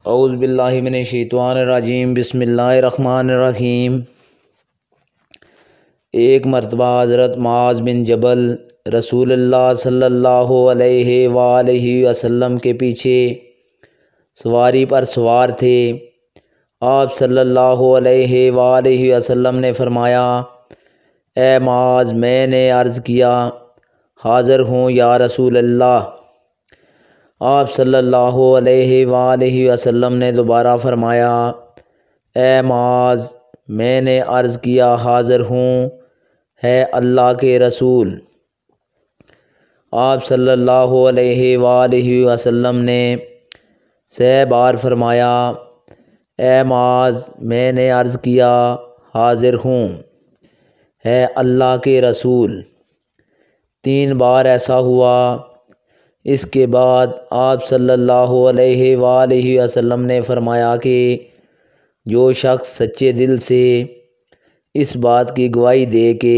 اعوذ باللہ من الشیطان الرجیم، بسم اللہ الرحمن الرحیم۔ ایک مرتبہ حضرت معاذ بن جبل رسول اللہ صلی اللہ علیہ وآلہ وسلم کے پیچھے سواری پر سوار تھے۔ آپ صلی اللہ علیہ وآلہ وسلم نے فرمایا، اے معاذ، میں نے عرض کیا، حاضر ہوں یا رسول اللہ۔ آپ صلی اللہ علیہ وآلہ وسلم نے دوبارہ فرمایا، اے معاذ، میں نے عرض کیا، حاضر ہوں، ہے اللہ کے رسول۔ آپ صلی اللہ علیہ وآلہ وسلم نے 6 بار فرمایا، اے معاذ، میں نے عرض کیا، حاضر ہوں، ہے اللہ کے رسول۔ 3 بار ایسا ہوا۔ اس کے بعد آپ صلی اللہ علیہ وآلہ وسلم نے فرمایا کہ جو شخص سچے دل سے اس بات کی گواہی دے کہ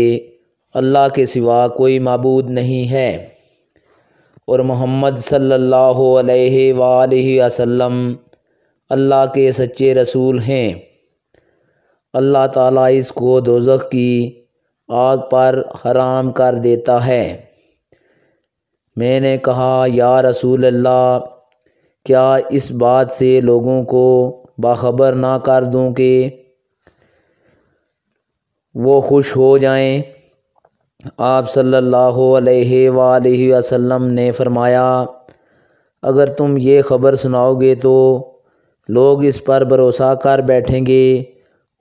اللہ کے سوا کوئی معبود نہیں ہے اور محمد صلی اللہ علیہ وآلہ وسلم اللہ کے سچے رسول ہیں، اللہ تعالیٰ اس کو دوزخ کی آگ پر حرام کر دیتا ہے۔ میں نے کہا، یا رسول اللہ، کیا اس بات سے لوگوں کو باخبر نہ کر دوں کہ وہ خوش ہو جائیں؟ آپ صلی اللہ علیہ وآلہ وسلم نے فرمایا، اگر تم یہ خبر سناؤ گے تو لوگ اس پر بھروسہ کر بیٹھیں گے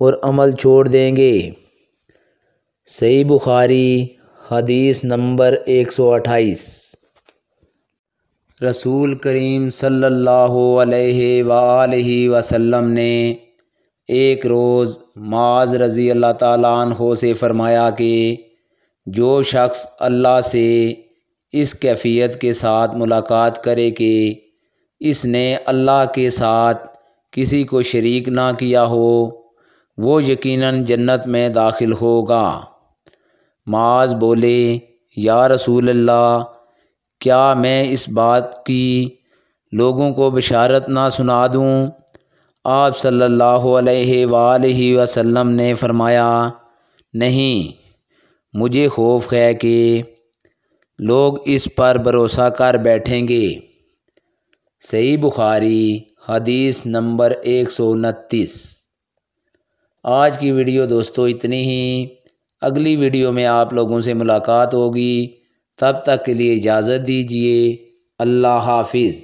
اور عمل چھوڑ دیں گے۔ صحیح بخاری حدیث نمبر 128۔ رسول کریم صلی اللہ علیہ وآلہ وسلم نے ایک روز معاذ رضی اللہ تعالیٰ عنہ سے فرمایا کہ جو شخص اللہ سے اس کیفیت کے ساتھ ملاقات کرے کہ اس نے اللہ کے ساتھ کسی کو شریک نہ کیا ہو، وہ یقیناً جنت میں داخل ہوگا۔ معاذ بولے، یا رسول اللہ، کیا میں اس بات کی لوگوں کو بشارت نہ سنا دوں؟ آپ صلی اللہ علیہ وآلہ وسلم نے فرمایا، نہیں، مجھے خوف ہے کہ لوگ اس پر بھروسہ کر بیٹھیں گے۔ صحیح بخاری حدیث نمبر 129۔ آج کی ویڈیو دوستو اتنی ہی۔ اگلی ویڈیو میں آپ لوگوں سے ملاقات ہوگی، تب تک کے لیے اجازت دیجیے۔ اللہ حافظ۔